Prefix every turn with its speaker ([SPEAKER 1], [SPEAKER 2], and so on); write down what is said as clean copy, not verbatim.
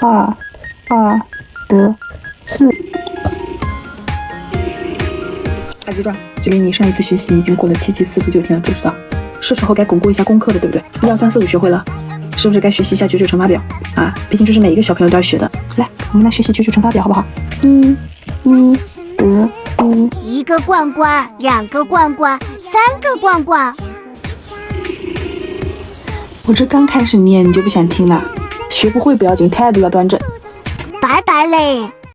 [SPEAKER 1] 二得四。大鸡壮，距离你上一次学习已经过了7期4伏9天了，知不知道？是时候该巩固一下功课了，对不对？1、2、3、4、5学会了，是不是该学习一下九九乘法表啊？毕竟这是每一个小朋友都要学的。来，我们来学习九九乘法表，好不好？一得一，
[SPEAKER 2] 一个罐罐，2个罐罐，3个罐罐。
[SPEAKER 1] 我这刚开始念你就不想听了，学不会不要紧，态度要端正。
[SPEAKER 2] 拜拜嘞。